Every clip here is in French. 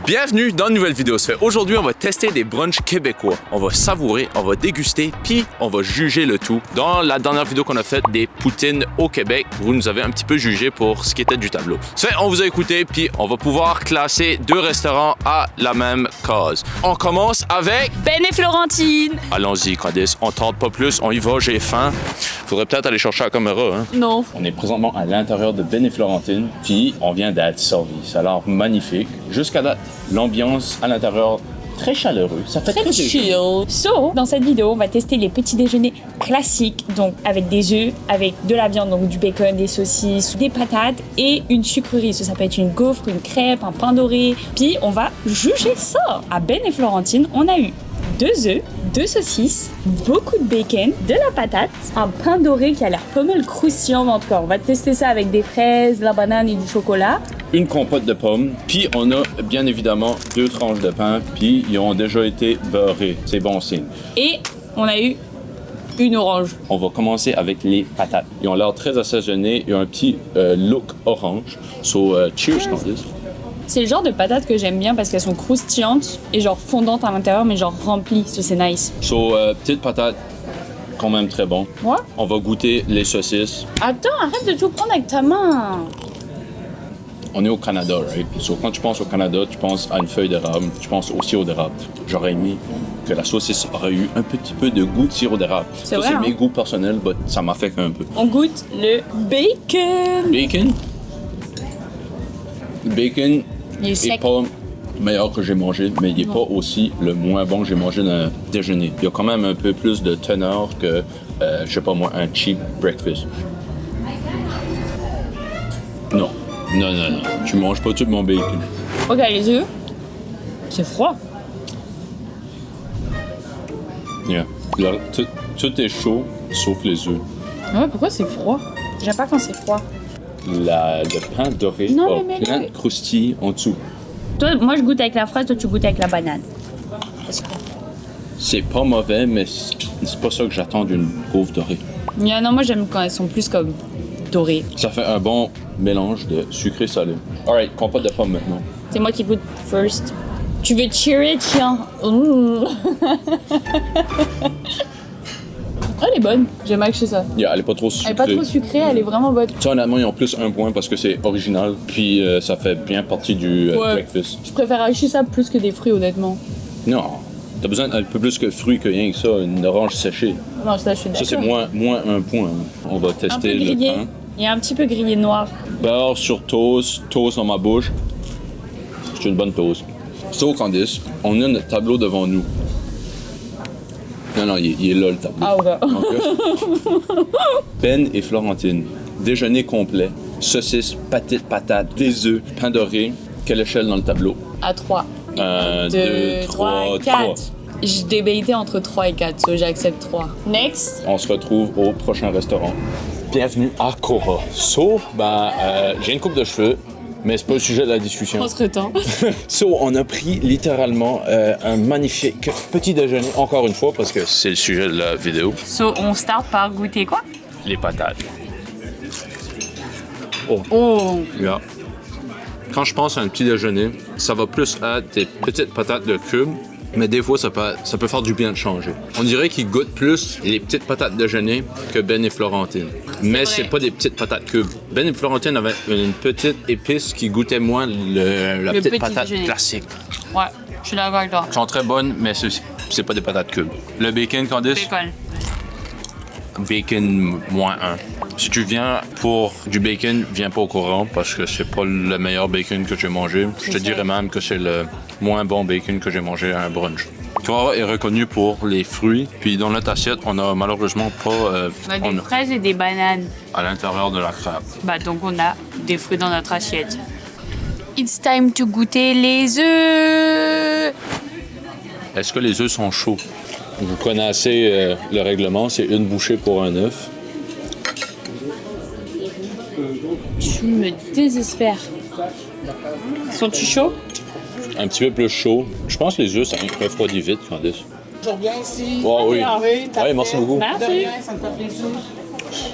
Bienvenue dans une nouvelle vidéo. Aujourd'hui, on va tester des brunchs québécois. On va savourer, on va déguster, puis on va juger le tout. Dans la dernière vidéo qu'on a faite des poutines au Québec, vous nous avez un petit peu jugé pour ce qui était du tableau. On vous a écouté, puis on va pouvoir classer deux restaurants à la même cause. On commence avec... Ben et Florentine. Allons-y, Candice, on tente pas plus, on y va, j'ai faim. Faudrait peut-être aller chercher la caméra, hein? Non. On est présentement à l'intérieur de Ben et Florentine, puis on vient d'être servi. Ça a l'air magnifique. Jusqu'à date, l'ambiance à l'intérieur, très chaleureux. Ça fait très chill. So, dans cette vidéo, on va tester les petits déjeuners classiques, donc avec des œufs, avec de la viande, donc du bacon, des saucisses, des patates et une sucrerie. Ça peut être une gaufre, une crêpe, un pain doré. Puis on va juger ça. À Ben et Florentine, on a eu 2 œufs, 2 saucisses, beaucoup de bacon, de la patate, un pain doré qui a l'air pas mal croustillant. En tout cas, on va tester ça avec des fraises, de la banane et du chocolat. Une compote de pommes, puis on a bien évidemment 2 tranches de pain, puis ils ont déjà été beurrés. C'est bon signe. Et on a eu une orange. On va commencer avec les patates. Ils ont l'air très assaisonnés, ils ont un petit look orange. Cheers, Candice. C'est le genre de patates que j'aime bien parce qu'elles sont croustillantes et genre fondantes à l'intérieur, mais genre remplies. Ça, c'est nice. Petite patate, quand même très bon. Ouais. On va goûter les saucisses. Attends, arrête de tout prendre avec ta main. On est au Canada, right? Quand tu penses au Canada, tu penses à une feuille d'érable, tu penses au sirop d'érable. J'aurais aimé que la saucisse aurait eu un petit peu de goût de sirop d'érable. C'est vrai, c'est hein? mes goûts personnels, mais ça m'affecte un peu. On goûte le bacon. Bacon? Le bacon Il est n'est sec. pas meilleur que j'ai mangé, mais il n'est pas aussi le moins bon que j'ai mangé dans le déjeuner. Il y a quand même un peu plus de teneur que, je sais pas moi, un cheap breakfast. Non. Non. Tu manges pas tout mon bacon. Ok, les œufs. C'est froid. Yeah. Là, tout est chaud, sauf les œufs. Ouais, pourquoi c'est froid? J'aime pas quand c'est froid. Le pain doré Non, a mais plein de croustilles en dessous. Toi, moi, je goûte avec la fraise, toi, tu goûtes avec la banane. C'est pas mauvais, mais c'est pas ça que j'attends d'une gaufre dorée. Non, moi, j'aime quand elles sont plus comme dorées. Ça fait un bon mélange de sucré salé. Alright, compote de pommes maintenant. C'est moi qui goûte first. Tu veux cheerer, tiens. Ouh. Elle est bonne. J'aime acheter ça. Yeah, elle est pas trop sucrée. Elle est pas trop sucrée, elle est vraiment bonne. Ça, honnêtement, ils ont plus un point parce que c'est original, puis ça fait bien partie du breakfast. Je préfère acheter ça plus que des fruits, honnêtement. Non, t'as besoin d'un peu plus que fruits que rien que ça, une orange séchée. Non, ça, je suis Ça, d'accord. c'est moins un point. On va Un peu tester le grillé. pain. Il y a un petit peu grillé noir. Beurre sur toast dans ma bouche. C'est une bonne toast. So, Candice, on a notre tableau devant nous. Non, il est là le tableau. Ah, ouais. Donc, Ben et Florentine, déjeuner complet, saucisses, patates, des œufs, pain doré. Quelle échelle dans le tableau? À 3. 1, 2, 3, 4. Je débattais entre 3 et 4, so j'accepte 3. Next. On se retrouve au prochain restaurant. Bienvenue à Cora. J'ai une coupe de cheveux, mais c'est pas le sujet de la discussion. Entre-temps. On a pris littéralement un magnifique petit déjeuner, encore une fois, parce que C'est le sujet de la vidéo. On start par goûter quoi? Les patates. Oh. Yeah. Quand je pense à un petit déjeuner, ça va plus être des petites patates de cube, mais des fois, ça peut faire du bien de changer. On dirait qu'ils goûtent plus les petites patates déjeuner que Ben et Florentine. Mais vrai. c'est pas des petites patates cubes. Ben et Florentine avaient une petite épice qui goûtait moins la petite petit patate déjeuner. classique. Ouais, je suis d'accord avec toi. Elles sont très bonnes, mais c'est pas des patates cubes. Le bacon, Candice? Bacon. Bacon -1. Si tu viens pour du bacon, viens pas au courant parce que c'est pas le meilleur bacon que j'ai mangé. Je te dirais même que c'est le moins bon bacon que j'ai mangé à un brunch. Cora est reconnu pour les fruits, puis dans notre assiette, on a malheureusement pas On a des fraises et des bananes. à l'intérieur de la crêpe. Bah donc on a des fruits dans notre assiette. It's time to goûter les œufs. Est-ce que les œufs sont chauds? vous connaissez le règlement, c'est une bouchée pour un œuf. Tu me désespères. Sont-ils chauds? Un petit peu plus chaud. Je pense que les œufs, ça refroidit vite, Candice. Toujours bien ici. Oh, oui. Oui, Oui, merci beaucoup. De Merci. rien, ça me fait plaisir.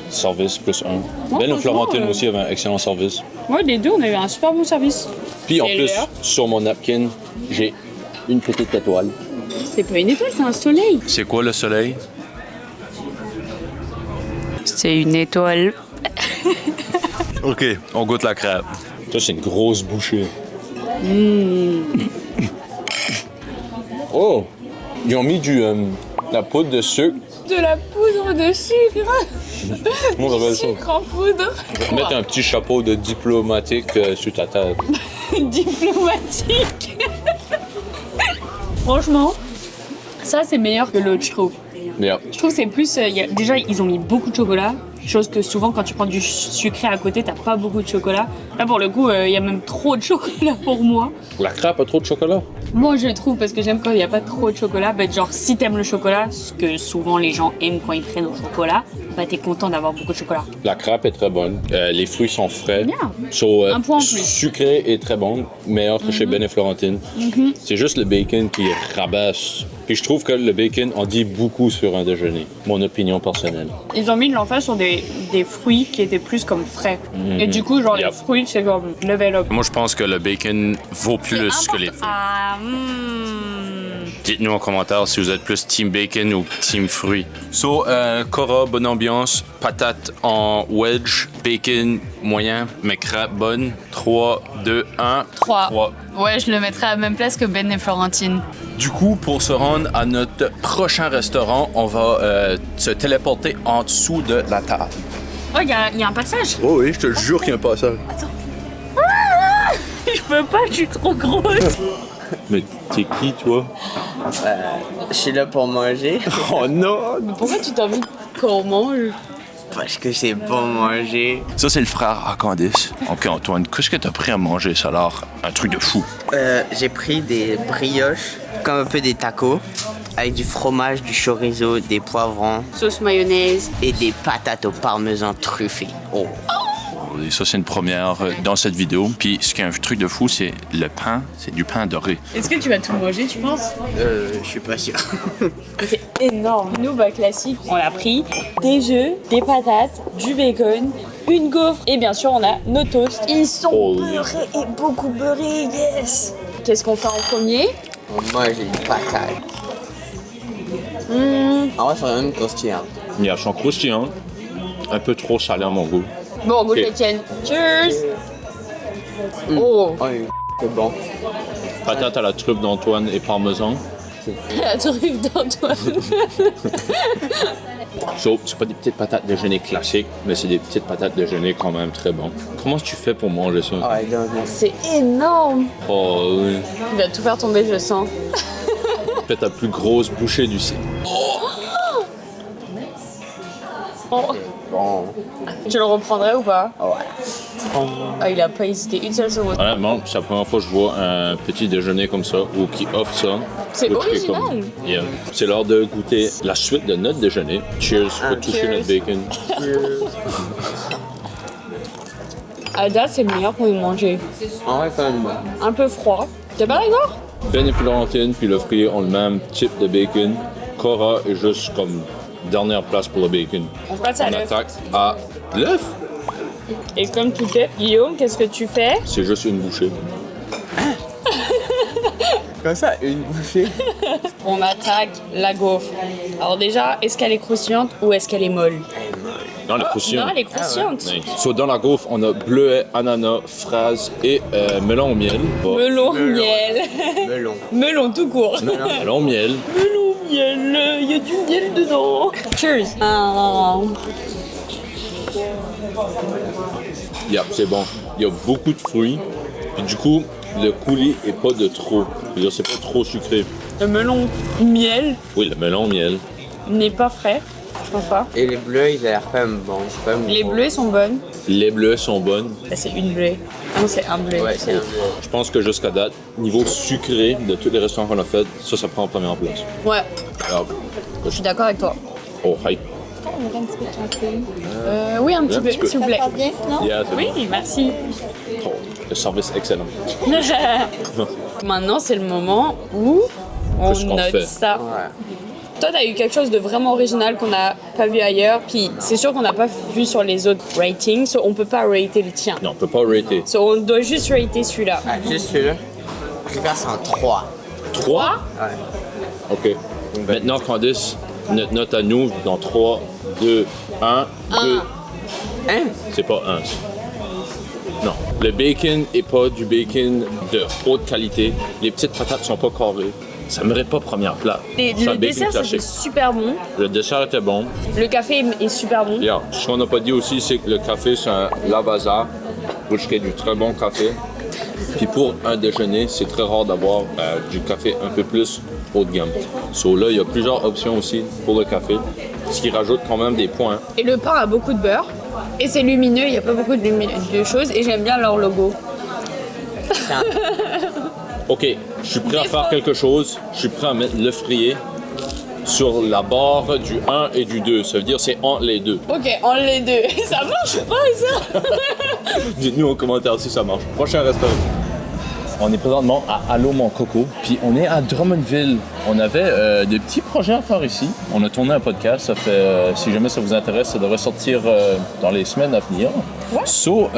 Service plus 1. Ben et franchement, Florentine aussi avait un excellent service. Ouais, les deux, on a eu un super bon service. Puis en C'est plus, l'heure. sur mon napkin, j'ai une petite étoile. C'est pas une étoile, c'est un soleil. C'est quoi le soleil? C'est une étoile. OK, on goûte la crêpe. Ça, c'est une grosse bouchée. Oh! Ils ont mis la poudre de sucre. De la poudre de sucre. Comment on appelle ça? Sucre en poudre. Je vais mettre un petit chapeau de diplomatique sur ta tête. Diplomatique. Franchement, ça c'est meilleur que l'autre, je trouve. Yeah. Je trouve que c'est plus. Déjà, ils ont mis beaucoup de chocolat. Chose que souvent, quand tu prends du sucré à côté, t'as pas beaucoup de chocolat. Là, pour le coup, il y a même trop de chocolat pour moi. La crêpe a trop de chocolat. Moi, je trouve parce que j'aime quand il n'y a pas trop de chocolat. Bah, genre, si t'aimes le chocolat, ce que souvent les gens aiment quand ils prennent au chocolat, bah, t'es content d'avoir beaucoup de chocolat. La crêpe est très bonne. Les fruits sont frais. Bien. Un point en plus. Sucré est très bon, meilleur que chez Ben et Florentine. C'est juste le bacon qui rabasse. Puis je trouve que le bacon en dit beaucoup sur un déjeuner. Mon opinion personnelle. Ils ont mis de l'emphase sur des fruits qui étaient plus comme frais. Et du coup, genre, Yep. les fruits, c'est comme level up. Moi, je pense que le bacon vaut plus que les fruits. Ah, Dites-nous en commentaire si vous êtes plus team bacon ou team fruits. So, Cora, bonne ambiance. Patate en wedge. Bacon moyen, mais crêpe bonne. 3, 2, 1. 3. Ouais, je le mettrais à la même place que Ben et Florentine. Du coup, pour se rendre à notre prochain restaurant, on va se téléporter en dessous de la table. Oh, il y a un passage. Oh oui, je te jure qu'il y a un passage. Je peux pas, je suis trop grosse. Mais t'es qui, toi? Je suis là pour manger Oh non! Pourquoi tu t'as envie qu'on mange? parce que c'est bon manger. Ça, c'est le frère à Candice. Ok, Antoine, qu'est-ce que t'as pris à manger? Ça a l'air un truc de fou. J'ai pris des brioches, comme un peu des tacos, avec du fromage, du chorizo, des poivrons Sauce mayonnaise. et des patates au parmesan truffées. Oh. Et ça, c'est une première dans cette vidéo. Puis, ce qui est un truc de fou, c'est le pain. C'est du pain doré. Est-ce que tu vas tout manger, tu penses? Je suis pas sûr. C'est énorme. Nous, bah, classique, on a pris des œufs, des patates, du bacon, une gaufre et bien sûr, on a nos toasts. Ils sont beurrés et beaucoup beurrés, yes! Qu'est-ce qu'on fait en premier? Moi j'ai une patate. En vrai, c'est une croustillante. Il y a son croustillant. Un peu trop salé à mon goût. Bon, goûte Ok. les tiennes. Cheers! Oh! Oh, c'est bon. Patate à la truffe d'Antoine et parmesan. La truffe d'Antoine. So, c'est pas des petites patates déjeuner classiques, mais c'est des petites patates déjeuner quand même très bon. Comment tu fais pour manger ça? Ouais, donne-moi. C'est énorme! Oh, oui. Il va tout faire tomber, je sens. Fais ta plus grosse bouchée du site. Oh. Bon. Tu le reprendrais ou pas? Ouais. Ah, il a pas hésité une seule seconde. Honnêtement, c'est la première fois que je vois un petit déjeuner comme ça ou qui offre ça. C'est Donc, original. Yeah. C'est l'heure de goûter la suite de notre déjeuner. Cheers pour toucher cheers. notre bacon. À date, c'est le meilleur qu'on ait mangé. En vrai, quand même bon. Un peu froid. T'es pas d'accord? Ben et Florentine puis le fruit ont le même type de bacon. Cora est juste comme dernière place pour le bacon. On passe à On l'œuf. attaque à l'œuf. Et comme tout est, Guillaume, qu'est-ce que tu fais? C'est juste une bouchée. Comme ça, une bouchée. On attaque la gaufre. Alors déjà, est-ce qu'elle est croustillante ou est-ce qu'elle est molle? Dans la croustillante. Non, elle est croustillante. Nice. So, dans la gaufre, on a bleuet, ananas, fraise et melon au miel. Melon, miel. Melon. Melon tout court. Melon au miel. Melon, miel, il y a du miel dedans. Cheers. Yeah, c'est bon. Il y a beaucoup de fruits. Et du coup, le coulis est pas de trop. Je veux dire, c'est pas trop sucré. Le melon miel Oui, le melon au miel. n'est pas frais. Je pense pas. Et les bleus, ils ont l'air quand même bons. C'est pas Les bleuets sont bonnes. Les bleus sont bonnes. Là, c'est une bleuée. Ah non, c'est un bleuet. Ouais, c'est un bleu. Je pense que jusqu'à date, niveau sucré de tous les restaurants qu'on a fait, ça prend en première place. Ouais, Alors, je suis d'accord avec toi. oh, hi. Oui, un petit Un peu, petit peu. s'il vous plaît. Yeah, c'est Oui, merci. bon. Oh, le service excellent. Maintenant, c'est le moment où on Qu'est-ce qu'on note fait? ça. Ouais. Toi, t'as eu quelque chose de vraiment original qu'on n'a pas vu ailleurs, puis c'est sûr qu'on n'a pas vu sur les autres ratings, so on peut pas rater le tien. Non, on peut pas rater. So on doit juste rater celui-là. Ah, juste celui-là. Je passe en 3. 3? Ouais. OK. Maintenant, Candice, notre note à nous, dans 3, 2, 1, 2. Hein? C'est pas 1. Non. Le bacon est pas du bacon de haute qualité. Les petites patates sont pas carrées. Ça mérite pas première plat. Et C'est un le bacon dessert, c'était classique. super bon. Le dessert était bon. Le café est super bon. Yeah. Ce qu'on n'a pas dit aussi, c'est que le café, c'est un Lavazza, which est du très bon café. Puis pour un déjeuner, c'est très rare d'avoir du café un peu plus haut de gamme. So là, il y a plusieurs options aussi pour le café, ce qui rajoute quand même des points. Et le pain a beaucoup de beurre. Et c'est lumineux, il n'y a pas beaucoup de choses. Et j'aime bien leur logo. OK, je suis prêt à faire quelque chose. Je suis prêt à mettre le frier sur la barre du 1 et du 2. Ça veut dire c'est entre les deux. Ok, en les deux. Ça marche pas, ça? Dites-nous en commentaire si ça marche. Prochain restaurant. On est présentement à Allô Mon Coco, puis on est à Drummondville. On avait des petits projets à faire ici. On a tourné un podcast, ça fait, si jamais ça vous intéresse, ça devrait sortir dans les semaines à venir. Ouais. So,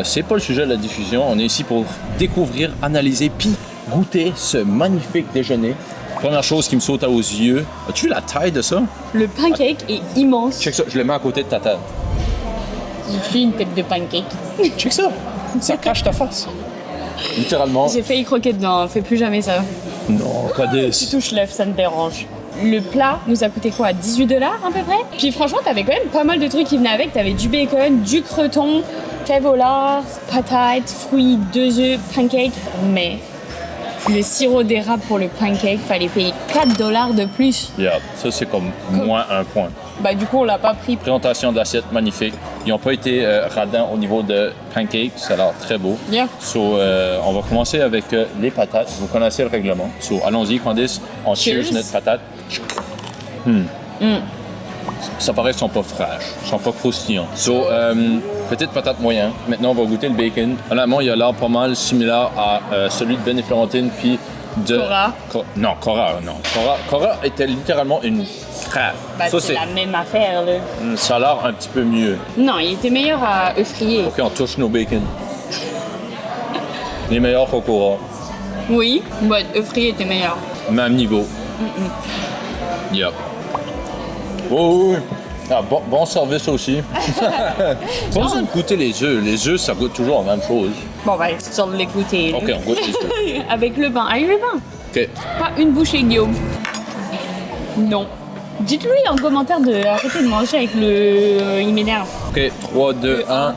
c'est pas le sujet de la diffusion. On est ici pour découvrir, analyser, puis goûter ce magnifique déjeuner. Première chose qui me saute aux yeux. As-tu vu la taille de ça? Le pancake est immense. Check ça, je le mets à côté de ta table. J'ai fait une tête de pancake. Check ça, ça cache ta face. Littéralement. J'ai failli croquer dedans, fais plus jamais ça. Non, pas des. Tu touches l'œuf, ça me dérange. Le plat nous a coûté quoi, 18 $ à peu près. Puis franchement, t'avais quand même pas mal de trucs qui venaient avec. T'avais du bacon, du croton, fèves au lard, patates, fruits, 2 œufs, pancake. Mais le sirop d'érable pour le pancake, fallait payer 4 $ de plus. Yeah, ça c'est comme moins un point. Bah du coup, on l'a pas pris. Présentation d'assiette magnifique. Ils n'ont pas été radins au niveau de pancake, ça a l'air très beau. Bien. So, on va commencer avec les patates. Vous connaissez le règlement. So, allons-y, Candice. On cheers notre patate. Ça paraît qu'ils sont pas fraîches, ils sont pas croustillants. So, petite patate moyenne. Maintenant, on va goûter le bacon. Honnêtement, il a l'air pas mal similaire à celui de Ben et Florentine, puis de... Cora. Non, Cora, non. Cora était littéralement une crêpe. Bah Ça, c'est la même affaire là. Ça a l'air un petit peu mieux. Non, il était meilleur à œufs friés. OK, on touche nos bacon. Les meilleurs au Cora. Oui, bah œufs friés était meilleur. Même niveau. Yep. Oh, oui. Ah, bon service aussi. Pas besoin de goûter les œufs. Les œufs, ça goûte toujours la même chose. Bon bah, c'est sûr de l'écouter. OK, on goûte les œufs. Avec le pain. Avec le pain. OK. Pas une bouchée, Guillaume. Non. Dites-lui en commentaire de arrêter de manger avec le... il m'énerve. OK, 3, 2, 1.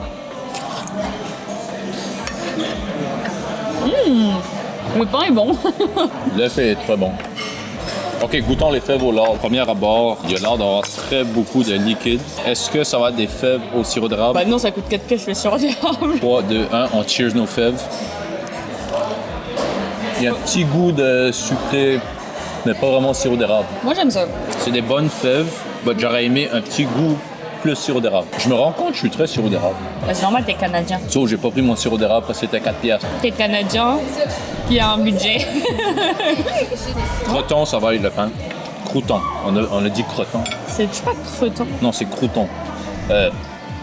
Le pain est bon. L'œuf est très bon. OK, goûtons les fèves au lard. Premier abord, il y a l'air d'avoir très beaucoup de liquide. Est-ce que ça va être des fèves au sirop d'érable? Bah non, ça coûte 4 pièces le sirop d'érable. 3, 2, 1, on cheers nos fèves. Il y a un petit goût de sucré, mais pas vraiment sirop d'érable. Moi j'aime ça. C'est des bonnes fèves, mais j'aurais aimé un petit goût plus sirop d'érable. Je me rends compte que je suis très sirop d'érable. Bah, c'est normal, t'es canadien. Sauf j'ai pas pris mon sirop d'érable parce que c'était 4 piastres. T'es canadien, qui a un budget. Croton, ça va avec le pain. Crouton, on a dit croton. C'est pas croton. Non, c'est crouton.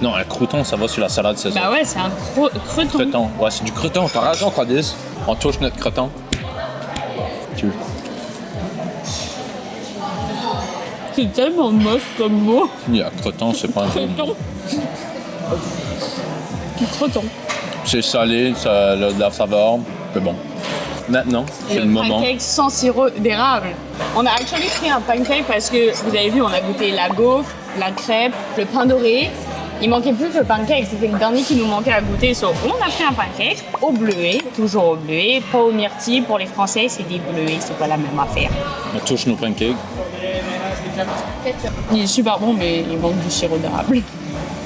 Non, un crouton, ça va sur la salade César. Bah ouais, c'est un croton. Croton, ouais, c'est du croton. T'as raison, Candice. On touche notre croton. Cheers. C'est tellement moche comme mot. Yeah, croton, c'est pas un jeu de mots. Croton. C'est salé, ça a de la saveur. C'est bon. Maintenant, c'est le moment. Pancake sans sirop d'érable. On a actually pris un pancake parce que, vous avez vu, on a goûté la gaufre, la crêpe, le pain doré. Il manquait plus que le pancake, c'était le dernier qui nous manquait à goûter. So, on a pris un pancake au bleuet, toujours au bleuet, pas au myrtille. Pour les Français, c'est des bleuets, c'est pas la même affaire. On touche nos pancakes. Il est super bon, mais il manque du sirop d'érable.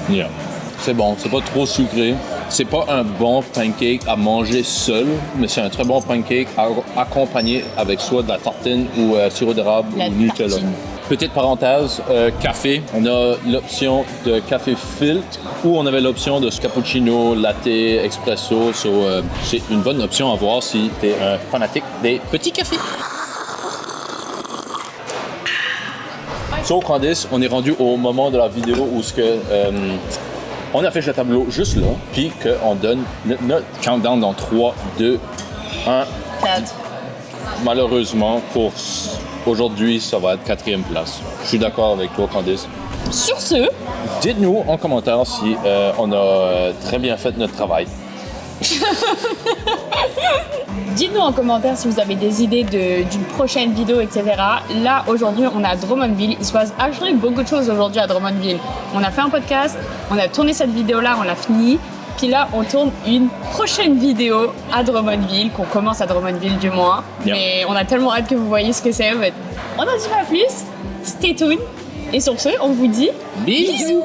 Yeah. C'est bon, c'est pas trop sucré. C'est pas un bon pancake à manger seul, mais c'est un très bon pancake à accompagner avec soit de la tartine ou sirop d'érable La ou Nutella. tartine. Petite parenthèse, café. On a l'option de café filtre ou on avait l'option de cappuccino, latte, espresso. So, c'est une bonne option à voir si tu es un fanatique des petits cafés. So, Candice, on est rendu au moment de la vidéo où on affiche le tableau juste là, puis qu'on donne notre countdown dans 3, 2, 1. 4. Malheureusement, pour aujourd'hui, ça va être 4e place. Je suis d'accord avec toi, Candice. Sur ce, Dites-nous en commentaire si on a très bien fait notre travail. dites-nous en commentaire si vous avez des idées d'une prochaine vidéo, etc. Là, aujourd'hui, on est à Drummondville. Il se passe actually beaucoup de choses aujourd'hui à Drummondville. On a fait un podcast, on a tourné cette vidéo-là, on l'a fini. Puis là, on tourne une prochaine vidéo à Drummondville, qu'on commence à Drummondville du moins. Yep. Mais on a tellement hâte que vous voyez ce que c'est. On n'en dit pas plus. Stay tuned. Et sur ce, on vous dit bisous.